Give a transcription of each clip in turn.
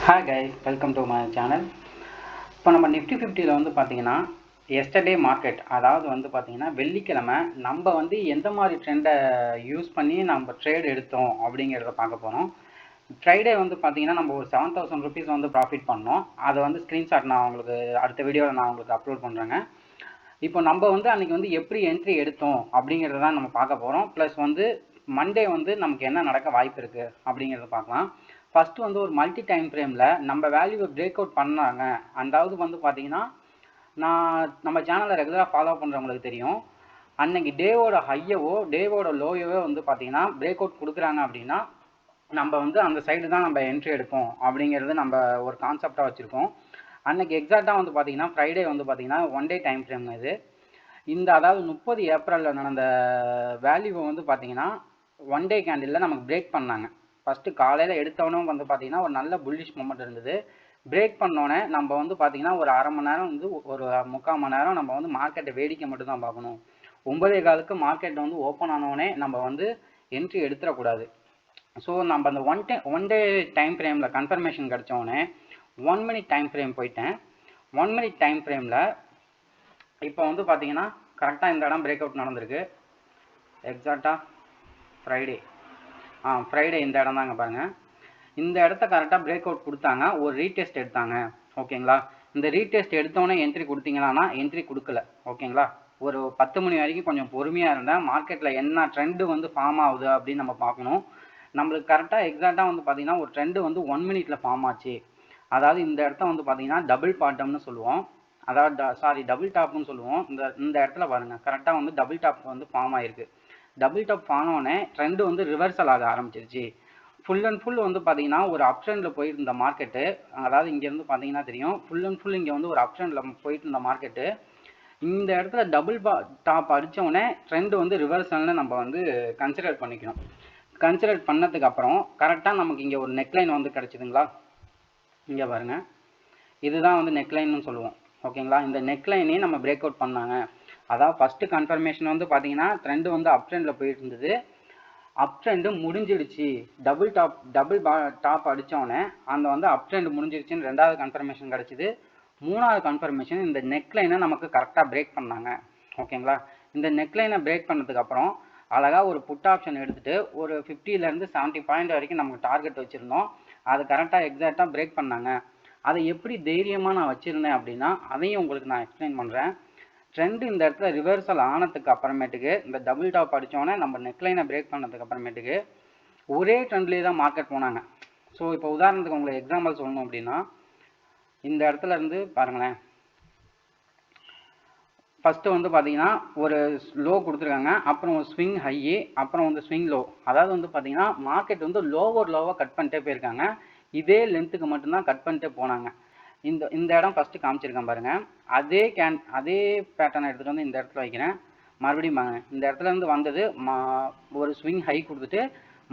Hi guys, welcome to my channel. இப்போ நம்ம Nifty 50ல் வந்து பார்த்தீங்கன்னா எஸ்டர்டே மார்க்கெட், அதாவது வந்து பார்த்தீங்கன்னா வெள்ளிக்கிழமை நம்ம வந்து எந்த மாதிரி ட்ரெண்டை யூஸ் பண்ணி நம்ம ட்ரேட் எடுத்தோம் அப்படிங்கிறத பார்க்க போகிறோம். ஃப்ரைடே வந்து பார்த்தீங்கன்னா நம்ம ஒரு 7,000 ருபீஸ் வந்து ப்ராஃபிட் பண்ணோம். அதை வந்து ஸ்க்ரீன்ஷாட் நான் உங்களுக்கு அடுத்த வீடியோவில் நான் உங்களுக்கு அப்லோட் பண்ணுறேங்க. இப்போ நம்ம வந்து அன்றைக்கி வந்து எப்படி என்ட்ரி எடுத்தோம் அப்படிங்கிறத தான் நம்ம பார்க்க போகிறோம். ப்ளஸ் வந்து மண்டே வந்து நமக்கு என்ன நடக்க வாய்ப்பு இருக்குது அப்படிங்கிறத பார்க்கலாம். ஃபஸ்ட்டு வந்து ஒரு மல்டி டைம் ஃப்ரேமில் நம்ம வேல்யூவை பிரேக் அவுட் பண்ணாங்க. அதாவது வந்து பார்த்தீங்கன்னா நம்ம சேனலை ரெகுலராக ஃபாலோ பண்ணுறவங்களுக்கு தெரியும், அன்னைக்கு டேவோட ஹையவோ டேவோட லோயவோ வந்து பார்த்தீங்கன்னா பிரேக் அவுட் கொடுக்குறாங்க அப்படின்னா நம்ம வந்து அந்த சைடு தான் நம்ம என்ட்ரி எடுப்போம் அப்படிங்கிறது நம்ம ஒரு கான்செப்டாக வச்சுருக்கோம். அன்னைக்கு எக்ஸாக்டாக வந்து பார்த்தீங்கன்னா ஃப்ரைடே வந்து பார்த்தீங்கன்னா 1 டே டைம் ஃப்ரேம் இது. அதாவது 30 ஏப்ரலில் நடந்த வேல்யூவை வந்து பார்த்தீங்கன்னா 1 டே கேண்டிலில் நமக்கு பிரேக் பண்ணாங்க. ஃபஸ்ட்டு காலையில் எடுத்தவனும் வந்து பார்த்தீங்கன்னா ஒரு நல்ல புல்லிஷ் மூமெண்ட் இருந்தது. பிரேக் பண்ணோன்னே நம்ம வந்து பார்த்தீங்கன்னா ஒரு அரை மணி நேரம் வந்து ஒரு 3/4 மணி நேரம் நம்ம வந்து மார்க்கெட்டை வேடிக்கை மட்டும் தான் பார்க்கணும். 9:15 மார்க்கெட் வந்து ஓப்பன் ஆனோடனே நம்ம வந்து என்ட்ரி எடுத்துடக்கூடாது. ஸோ நம்ம அந்த ஒன் டே டைம் ஃப்ரேமில் கன்ஃபர்மேஷன் கிடச்சோடனே 1 மினிட் டைம் ஃப்ரேம் போயிட்டேன். 1 மினிட் டைம் ஃப்ரேமில் இப்போ வந்து பார்த்தீங்கன்னா கரெக்டாக இந்த இடம் பிரேக் அவுட் நடந்திருக்கு. எக்ஸாக்டாக ஃப்ரைடே இந்த இடம் தாங்க பாருங்கள். இந்த இடத்த கரெக்டாக பிரேக் அவுட் கொடுத்தாங்க, ஒரு ரீடெஸ்ட் எடுத்தாங்க. ஓகேங்களா, இந்த ரீடெஸ்ட் எடுத்தோடனே என்ட்ரி கொடுத்தீங்களான்னா என்ட்ரி கொடுக்கல. ஓகேங்களா, ஒரு 10 மணி வரைக்கும் கொஞ்சம் பொறுமையாக இருந்தேன். மார்க்கெட்டில் என்ன ட்ரெண்டு வந்து ஃபார்ம் ஆகுது அப்படின்னு நம்ம பார்க்கணும். நம்மளுக்கு கரெக்டாக எக்ஸாக்டாக வந்து பார்த்தீங்கன்னா ஒரு ட்ரெண்டு வந்து 1 மினிட்ல ஃபார்ம் ஆச்சு. அதாவது இந்த இடத்த வந்து பார்த்தீங்கன்னா டபுள் பாட்டம்னு சொல்லுவோம், அதாவது டபுள் டாப்னு சொல்லுவோம். இந்த இடத்துல பாருங்கள், கரெக்டாக வந்து டபுள் டாப் வந்து ஃபார்ம் ஆயிருக்கு. டபுள் டாப் ஆனோடனே ட்ரெண்டு வந்து ரிவர்சல் ஆக ஆரம்பிச்சிருச்சு. ஃபுல் அண்ட் ஃபுல் வந்து பார்த்தீங்கன்னா ஒரு அப் ட்ரெண்டில் போயிட்டு இருந்த மார்க்கெட்டு, அதாவது இங்கேருந்து பார்த்தீங்கன்னா தெரியும், ஃபுல் அண்ட் ஃபுல் இங்கே வந்து ஒரு அப் ட்ரெண்டில் போயிட்டு இருந்த மார்க்கெட்டு இந்த இடத்துல டபுள் டாப் அடித்தோடனே ட்ரெண்டு வந்து ரிவர்சல்னு நம்ம வந்து கன்சிடர் பண்ணிக்கணும். கன்சிடர் பண்ணதுக்கு அப்புறம் கரெக்டாக நமக்கு இங்கே ஒரு நெக்லைன் வந்து கிடச்சிதுங்களா. இங்கே பாருங்கள், இதுதான் வந்து நெக்லைன்னு சொல்லுவோம். ஓகேங்களா, இந்த நெக்லைனையும் நம்ம பிரேக் அவுட் பண்ணாங்க. அதாவது ஃபஸ்ட்டு கன்ஃபர்மேஷன் வந்து பார்த்தீங்கன்னா ட்ரெண்டு வந்து அப் ட்ரெண்டில் போயிட்டு இருந்தது. அப் ட்ரெண்டு முடிஞ்சிடுச்சு, டபுள் டாப் அடித்தோடனே அந்த வந்து அப் ட்ரெண்டு முடிஞ்சிடுச்சுன்னு ரெண்டாவது கன்ஃபர்மேஷன் கிடச்சிது. மூணாவது கன்ஃபர்மேஷன் இந்த நெக்லைனை நமக்கு கரெக்டாக பிரேக் பண்ணாங்க. ஓகேங்களா, இந்த நெக்லைனை பிரேக் பண்ணதுக்கப்புறம் அழகாக ஒரு புட் ஆப்ஷன் எடுத்துகிட்டு ஒரு 50லேருந்து 70 பாயிண்ட் வரைக்கும் நமக்கு டார்கெட் வச்சுருந்தோம். அது கரெக்டாக எக்ஸாக்டாக பிரேக் பண்ணாங்க. அதை எப்படி தைரியமாக நான் வச்சுருந்தேன் அப்படின்னா அதையும் உங்களுக்கு நான் எக்ஸ்பிளைன் பண்ணுறேன். ட்ரெண்டு இந்த இடத்துல ரிவர்சல் ஆனதுக்கு அப்புறமேட்டுக்கு இந்த டபுள் டாப் அடித்தோன்னே நம்ம நெக்லைனை பிரேக் பண்ணதுக்கு அப்புறமேட்டுக்கு ஒரே ட்ரெண்ட்லேயே தான் மார்க்கெட் போனாங்க. ஸோ இப்போ உதாரணத்துக்கு உங்களுக்கு எக்ஸாம்பிள் சொல்லணும் அப்படின்னா இந்த இடத்துல இருந்து பாருங்களேன், ஃபஸ்ட்டு வந்து பார்த்தீங்கன்னா ஒரு லோ கொடுத்துருக்காங்க, அப்புறம் ஒரு ஸ்விங் ஹையி, அப்புறம் வந்து ஸ்விங் லோ. அதாவது வந்து பார்த்தீங்கன்னா மார்க்கெட் வந்து லோவாக கட் பண்ணிட்டே போயிருக்காங்க. இதே லென்த்துக்கு மட்டும்தான் கட் பண்ணிட்டே போனாங்க. இந்த இடம் ஃபஸ்ட்டு காமிச்சிருக்கேன் பாருங்கள். அதே பேட்டர்னை எடுத்துகிட்டு வந்து இந்த இடத்துல வைக்கிறேன். மறுபடியும் பாருங்க, இந்த இடத்துல இருந்து வந்தது ஒரு ஸ்விங் ஹை கொடுத்துட்டு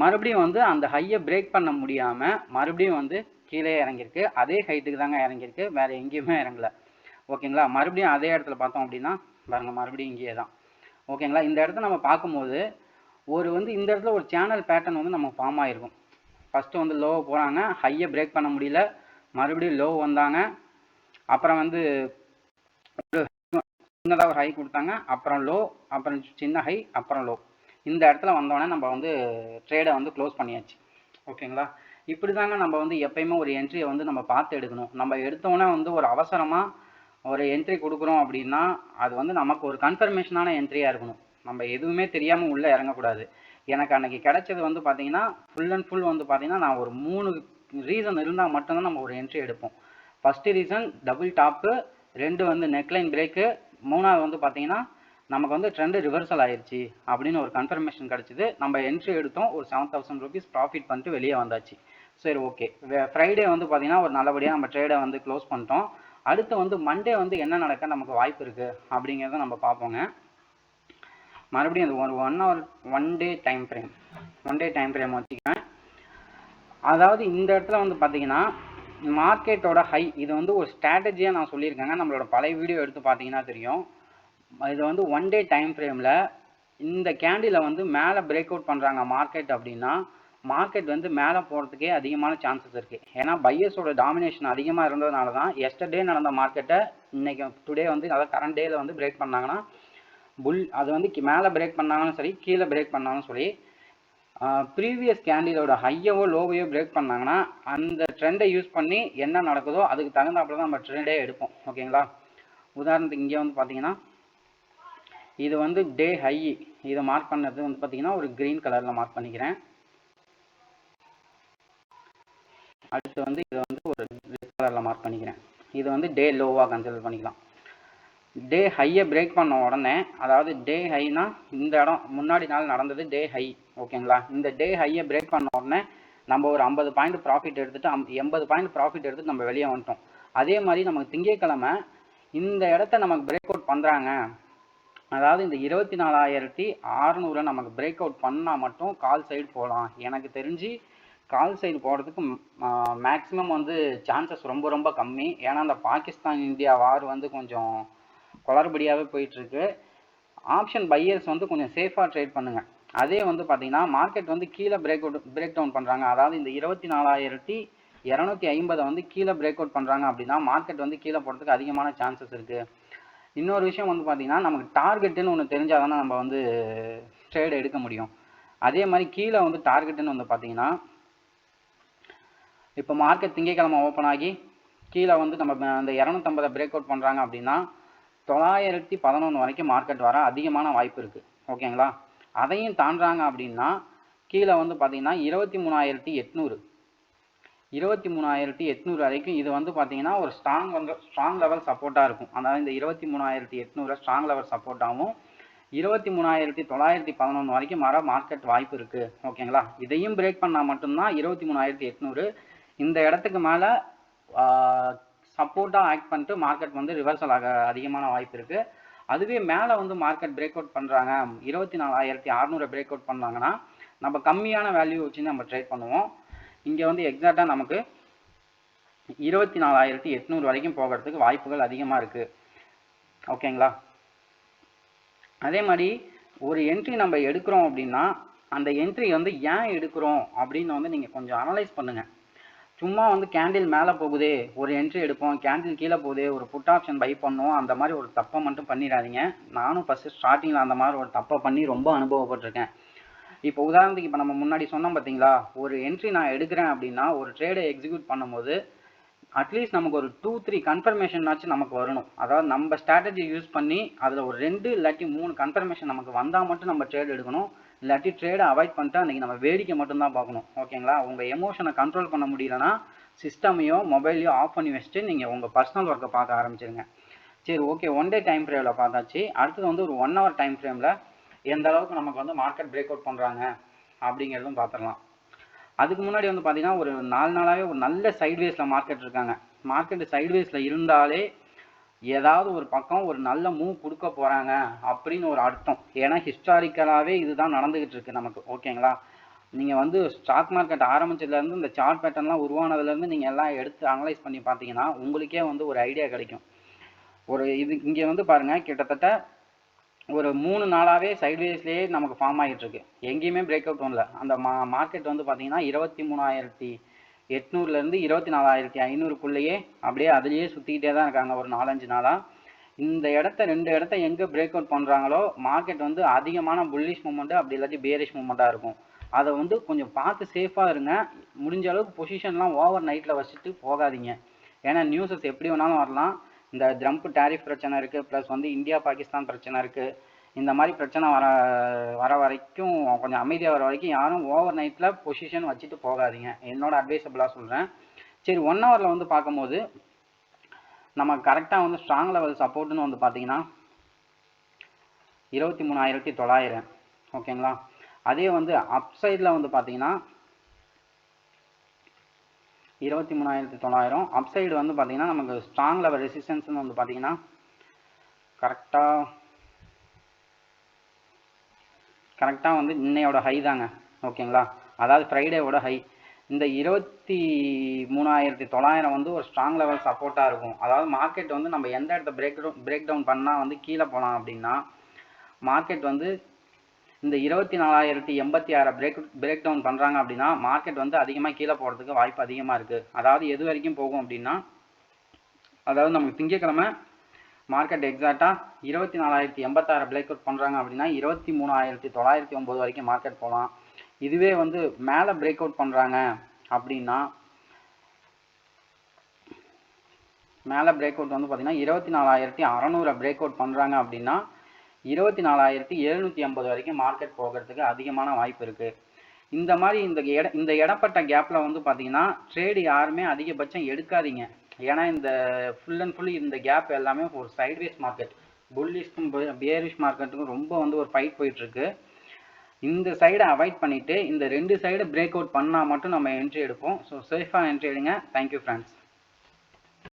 மறுபடியும் வந்து அந்த ஹையை பிரேக் பண்ண முடியாமல் மறுபடியும் வந்து கீழே இறங்கியிருக்கு. அதே ஹைட்டுக்கு தாங்க இறங்கியிருக்கு, வேறு எங்கேயுமே இறங்கல. ஓகேங்களா, மறுபடியும் அதே இடத்துல பார்த்தோம் அப்படின்னா பாருங்கள், மறுபடியும் இங்கேயே தான். ஓகேங்களா, இந்த இடத்த நம்ம பார்க்கும்போது இந்த இடத்துல ஒரு சேனல் பேட்டர்ன் வந்து நம்ம ஃபார்ம் ஆகிருக்கும். ஃபஸ்ட்டு வந்து லோவை போகிறாங்க, ஹையை பிரேக் பண்ண முடியல, மறுபடியும் லோ வந்தாங்க, அப்புறம் வந்து சின்னதாக ஒரு ஹை கொடுத்தாங்க, அப்புறம் லோ, அப்புறம் சின்ன ஹை, அப்புறம் லோ. இந்த இடத்துல வந்தோடனே நம்ம வந்து ட்ரேடை வந்து க்ளோஸ் பண்ணியாச்சு. ஓகேங்களா, இப்படி தாங்க நம்ம வந்து எப்பயுமே ஒரு என்ட்ரியை வந்து நம்ம பார்த்து எடுக்கணும். நம்ம எடுத்தோன்னே வந்து ஒரு அவசரமாக ஒரு என்ட்ரி கொடுக்குறோம் அப்படின்னா அது வந்து நமக்கு ஒரு கன்ஃபர்மேஷனான என்ட்ரியாக இருக்கணும். நம்ம எதுவுமே தெரியாமல் உள்ளே இறங்கக்கூடாது. எனக்கு அன்றைக்கி கிடைச்சது வந்து பார்த்தீங்கன்னா ஃபுல் அண்ட் ஃபுல் வந்து பார்த்தீங்கன்னா நான் ஒரு 3 ரீசன் இருந்தால் மட்டும்தான் நம்ம ஒரு என்ட்ரி எடுப்போம். ஃபஸ்ட்டு ரீசன் டபுள் டாப்பு, 2 வந்து நெக்லைன் பிரேக்கு, 3வது வந்து பார்த்தீங்கன்னா நமக்கு வந்து ட்ரெண்டு ரிவர்சல் ஆயிடுச்சு அப்படின்னு ஒரு கன்ஃபர்மேஷன் கிடச்சிது. நம்ம என்ட்ரி எடுத்தோம், ஒரு 7,000 ருபீஸ் ப்ராஃபிட் பண்ணிட்டு வெளியே வந்தாச்சு. சரி, ஓகே. ஃப்ரைடே வந்து பார்த்தீங்கன்னா ஒரு நல்லபடியாக நம்ம ட்ரேடை வந்து க்ளோஸ் பண்ணிட்டோம். அடுத்து வந்து மண்டே வந்து என்ன நடக்க நமக்கு வாய்ப்பு இருக்குது அப்படிங்கிறத நம்ம பார்ப்போங்க. மறுபடியும் அது ஒரு 1 ஹவர் 1 டே டைம் ஃப்ரேம் வச்சுக்கேன். அதாவது இந்த இடத்துல வந்து பார்த்தீங்கன்னா மார்க்கெட்டோட ஹை, இது வந்து ஒரு ஸ்ட்ராட்டஜியாக நான் சொல்லியிருக்கேங்க. நம்மளோட பழைய வீடியோ எடுத்து பார்த்தீங்கன்னா தெரியும். இது வந்து 1 டே டைம் ஃப்ரேமில் இந்த கேண்டிலை வந்து மேலே பிரேக் அவுட் பண்ணுறாங்க மார்க்கெட் அப்படின்னா மார்க்கெட் வந்து மேலே போகிறதுக்கே அதிகமான சான்சஸ் இருக்குது. ஏன்னா பையர்ஸோட டாமினேஷன் அதிகமாக இருந்ததுனால தான் எஸ்டர்டே நடந்த மார்க்கெட்டை இன்னைக்கு டுடே வந்து அதாவது கரண்ட் டேயில் வந்து பிரேக் பண்ணாங்கன்னா அது வந்து மேலே பிரேக் பண்ணாங்கன்னு சரி கீழே பிரேக் பண்ணாலும் சரி ப்ரீவியஸ் கேண்டிலோட ஹையவோ லோவையோ பிரேக் பண்ணாங்கன்னா அந்த ட்ரெண்டை யூஸ் பண்ணி என்ன நடக்குதோ அதுக்கு தகுந்தாப்புல தான் நம்ம ட்ரெண்டே எடுப்போம். ஓகேங்களா? உதாரணத்துக்கு இங்கே வந்து பார்த்தீங்கன்னா இது வந்து டே ஹை, இதை மார்க் பண்ணது வந்து பார்த்தீங்கன்னா ஒரு க்ரீன் கலரில் மார்க் பண்ணிக்கிறேன். அடுத்து வந்து இதை வந்து ஒரு ரெட் கலரில் மார்க் பண்ணிக்கிறேன். இது வந்து டே லோவாக கன்சிடர் பண்ணிக்கலாம். டே ஹையை பிரேக் பண்ண உடனே, அதாவது டே ஹைனா இந்த இடம் முன்னாடி நாள் நடந்தது டே ஹை. ஓகேங்களா? இந்த டே ஹையை பிரேக் பண்ண உடனே நம்ம ஒரு 50 பாயிண்ட் ப்ராஃபிட் எடுத்துட்டு 80 பாயிண்ட் ப்ராஃபிட் எடுத்துட்டு நம்ம வெளியே வந்துட்டோம். அதே மாதிரி நமக்கு திங்கட்கிழமை இந்த இடத்த நமக்கு பிரேக் அவுட் பண்ணுறாங்க, அதாவது இந்த 24,600 நமக்கு பிரேக் அவுட் பண்ணால் மட்டும் கால் சைடு போகலாம். எனக்கு தெரிஞ்சு கால் சைடு போகிறதுக்கு மேக்ஸிமம் வந்து சான்சஸ் ரொம்ப ரொம்ப கம்மி. ஏன்னா அந்த பாகிஸ்தான் இந்தியா வார் வந்து கொஞ்சம் குளறுபடியாகவே போயிட்டுருக்கு. ஆப்ஷன் பையர்ஸ் வந்து கொஞ்சம் சேஃபாக ட்ரேட் பண்ணுங்கள். அதே வந்து பார்த்தீங்கன்னா மார்க்கெட் வந்து கீழே பிரேக் டவுன் பண்ணுறாங்க, அதாவது இந்த 24,250 வந்து கீழே பிரேக் அவுட் பண்ணுறாங்க அப்படின்னா மார்க்கெட் வந்து கீழே போகிறதுக்கு அதிகமான சான்சஸ் இருக்குது. இன்னொரு விஷயம் வந்து பார்த்தீங்கன்னா நமக்கு டார்கெட்டுன்னு ஒன்று தெரிஞ்சால் தானே நம்ம வந்து ட்ரேட் எடுக்க முடியும். அதே மாதிரி கீழே வந்து டார்கெட்டுன்னு வந்து பார்த்தீங்கன்னா இப்போ மார்க்கெட் திங்கட்கிழமை ஓப்பன் ஆகி கீழே வந்து நம்ம அந்த 250 பிரேக் அவுட் பண்ணுறாங்க அப்படின்னா 911 வரைக்கும் மார்க்கெட் வர அதிகமான வாய்ப்பு இருக்குது. ஓகேங்களா? அதையும் தாண்டாங்க அப்படின்னா கீழே வந்து பார்த்தீங்கன்னா 23,800 வரைக்கும் இது வந்து பார்த்தீங்கன்னா ஒரு ஸ்ட்ராங் லெவல் சப்போர்ட்டாக இருக்கும். அதாவது இந்த 23,800 ஸ்ட்ராங் லெவல் சப்போர்ட்டாகவும் 23,911 வரைக்கும் வர மார்க்கெட் வாய்ப்பு இருக்குது. ஓகேங்களா? இதையும் பிரேக் பண்ணால் மட்டும்தான் 23,800 இந்த இடத்துக்கு மேலே சப்போர்ட்டாக ஆக்ட் பண்ணிட்டு மார்க்கெட் வந்து ரிவர்சல் ஆக அதிகமான வாய்ப்பு இருக்குது. அதுவே மேலே வந்து மார்க்கெட் பிரேக் அவுட் பண்ணுறாங்க, 24,600 பிரேக் அவுட் பண்ணாங்கன்னா நம்ம கம்மியான வேல்யூ வச்சு நம்ம ட்ரேட் பண்ணுவோம். இங்கே வந்து எக்ஸாக்டாக நமக்கு 24,800 வரைக்கும் போகிறதுக்கு வாய்ப்புகள் அதிகமாக இருக்குது. ஓகேங்களா? அதே மாதிரி ஒரு என்ட்ரி நம்ம எடுக்கிறோம் அப்படின்னா அந்த என்ட்ரி வந்து ஏன் எடுக்கிறோம் அப்படின்னு வந்து நீங்கள் கொஞ்சம் அனலைஸ் பண்ணுங்கள். சும்மா வந்து கேண்டில் மேலே போகுதே ஒரு என்ட்ரி எடுப்போம், கேண்டில் கீழே போகுதே ஒரு புட் ஆப்ஷன் பை பண்ணுவோம், அந்த மாதிரி ஒரு தப்பை மட்டும் பண்ணிடாதீங்க. நானும் ஃபஸ்ட்டு ஸ்டார்டிங்கில் அந்த மாதிரி ஒரு தப்பை பண்ணி ரொம்ப அனுபவப்பட்டிருக்கேன். இப்போ உதாரணத்துக்கு இப்போ நம்ம முன்னாடி சொன்னோம் பார்த்தீங்களா, ஒரு என்ட்ரி நான் எடுக்கிறேன் அப்படின்னா ஒரு ட்ரேடை எக்ஸிக்யூட் பண்ணும்போது அட்லீஸ்ட் நமக்கு ஒரு 2-3 கன்ஃபர்மேஷனாச்சும் நமக்கு வரணும். அதாவது நம்ம ஸ்ட்ராட்டஜி யூஸ் பண்ணி அதில் ஒரு 2 இல்லாட்டி 3 கன்ஃபர்மேஷன் நமக்கு வந்தால் மட்டும் நம்ம ட்ரேட் எடுக்கணும். இல்லாட்டி ட்ரேடை அவாய்ட் பண்ணிட்டு அன்றைக்கி நம்ம வேடிக்கை மட்டும்தான் பார்க்கணும். ஓகேங்களா? உங்கள் எமோஷனை கண்ட்ரோல் பண்ண முடியலன்னா சிஸ்டமையோ மொபைலையோ ஆஃப் பண்ணி வச்சுட்டு நீங்கள் உங்கள் பர்சனல் ஒர்க்கை பார்க்க ஆரம்பிச்சிருங்க. சரி, ஓகே, 1 டே டைம் ஃப்ரேமில் பார்த்தாச்சு. அடுத்தது வந்து ஒரு 1 ஹவர் டைம் ஃப்ரேமில் எந்த அளவுக்கு நமக்கு வந்து மார்க்கெட் பிரேக் அவுட் பண்ணுறாங்க அப்படிங்கிறதும் பார்த்துடலாம். அதுக்கு முன்னாடி வந்து பார்த்தீங்கன்னா ஒரு 4 நாளாகவே ஒரு நல்ல சைட்வேஸில் மார்க்கெட் இருக்காங்க. மார்க்கெட் சைட்வேஸில் இருந்தாலே ஏதாவது ஒரு பக்கம் ஒரு நல்ல மூவ் கொடுக்க போகிறாங்க அப்படின்னு ஒரு அர்த்தம். ஏன்னா ஹிஸ்டாரிக்கலாகவே இதுதான் நடந்துக்கிட்டு இருக்குது நமக்கு. ஓகேங்களா? நீங்கள் வந்து ஸ்டாக் மார்க்கெட் ஆரம்பிச்சதுலேருந்து இந்த சார்ட் பேட்டர்ன்லாம் உருவானதுலேருந்து நீங்கள் எல்லாம் எடுத்து அனலைஸ் பண்ணி பார்த்தீங்கன்னா உங்களுக்கே வந்து ஒரு ஐடியா கிடைக்கும். ஒரு இது இங்கே வந்து பாருங்கள், கிட்டத்தட்ட ஒரு 3 நாளாகவே சைட்வேஸ்லேயே நமக்கு ஃபார்ம் ஆகிட்டு இருக்கு. எங்கேயுமே பிரேக் அவுட் ஒன்றில் அந்த மார்க்கெட் வந்து பார்த்தீங்கன்னா 23,800லேருந்து 24,500க்குள்ளேயே அப்படியே அதுலேயே சுற்றிக்கிட்டே தான் இருக்காங்க ஒரு 4-5 நாளாக. இந்த இடத்த 2 இடத்த எங்கே பிரேக் அவுட் பண்ணுறாங்களோ மார்க்கெட் வந்து அதிகமான புல்லிஷ் மூமெண்ட்டு அப்படி இல்லாட்டி பேரிஷ் மூமெண்ட்டாக இருக்கும். அதை வந்து கொஞ்சம் பார்த்து சேஃபாக இருங்க. முடிஞ்ச அளவுக்கு பொசிஷன்லாம் ஓவர் நைட்டில் வச்சுட்டு போகாதீங்க. ஏன்னா நியூஸஸ் எப்படி வேணாலும் வரலாம். இந்த ட்ரம்ப் டேரிஃப் பிரச்சனை இருக்குது, ப்ளஸ் வந்து இந்தியா பாகிஸ்தான் பிரச்சனை இருக்குது. இந்த மாதிரி பிரச்சனை வர வரைக்கும் கொஞ்சம் அமைதியாக வர வரைக்கும் யாரும் ஓவர் நைட்டில் பொசிஷன் வச்சுட்டு போகாதீங்க. என்னோட அட்வைசபிளாக சொல்கிறேன். சரி, 1 ஹவரில் வந்து பார்க்கும்போது நம்ம கரெக்டாக வந்து ஸ்ட்ராங் லெவல் சப்போர்ட்டுன்னு வந்து பார்த்தீங்கன்னா 23,900. ஓகேங்களா? அதே வந்து அப் சைடில் வந்து பார்த்தீங்கன்னா 23,900. அப் சைடு வந்து பார்த்தீங்கன்னா நமக்கு ஸ்ட்ராங் லெவல் ரெசிஸ்டன்ஸ்னு வந்து பார்த்தீங்கன்னா கரெக்டாக வந்து இன்னையோட ஹை தாங்க. ஓகேங்களா? அதாவது ஃப்ரைடேவோட ஹை. இந்த 23,900 வந்து ஒரு ஸ்ட்ராங் லெவல் சப்போர்ட்டாக இருக்கும். அதாவது மார்க்கெட் வந்து நம்ம எந்த இடத்த பிரேக் டவுன் பண்ணால் வந்து கீழே போகலாம் அப்படின்னா மார்க்கெட் வந்து இந்த 24,086 பிரேக் டவுன் பண்ணுறாங்க அப்படின்னா மார்க்கெட் வந்து அதிகமாக கீழே போகிறதுக்கு வாய்ப்பு அதிகமாக இருக்குது. அதாவது எது வரைக்கும் போகும் அப்படின்னா, அதாவது நமக்கு திங்கக்கிழமை மார்க்கெட் எக்ஸாக்டாக 24,086 பிரேக் அவுட் பண்ணுறாங்க அப்படின்னா 23,909 வரைக்கும் மார்க்கெட் போகலாம். இதுவே வந்து மேலே பிரேக் அவுட் பண்ணுறாங்க அப்படின்னா, மேலே பிரேக் அவுட் வந்து பார்த்தீங்கன்னா 24,600 பிரேக் அவுட் பண்ணுறாங்க அப்படின்னா 24,750 வரைக்கும் மார்க்கெட் போகிறதுக்கு அதிகமான வாய்ப்பு இருக்குது. இந்த மாதிரி இந்த இடப்பட்ட கேப்பில் வந்து பார்த்தீங்கன்னா ட்ரேடு யாருமே அதிகபட்சம் எடுக்காதீங்க. ஏன்னா இந்த ஃபுல் அண்ட் ஃபுல் இந்த கேப் எல்லாமே ஒரு சைட்வேஸ் மார்க்கெட். புல்லிஷ்க்கும் பேரிஷ் மார்க்கெட்டுக்கும் ரொம்ப வந்து ஒரு ஃபைட் போயிட்டுருக்கு. இந்த சைடை அவாய்ட் பண்ணிவிட்டு இந்த 2 சைடு பிரேக் அவுட் பண்ணால் மட்டும் நம்ம என்ட்ரி எடுப்போம். ஸோ சேஃபாக என்ட்ரி எடுங்க. Thank you friends.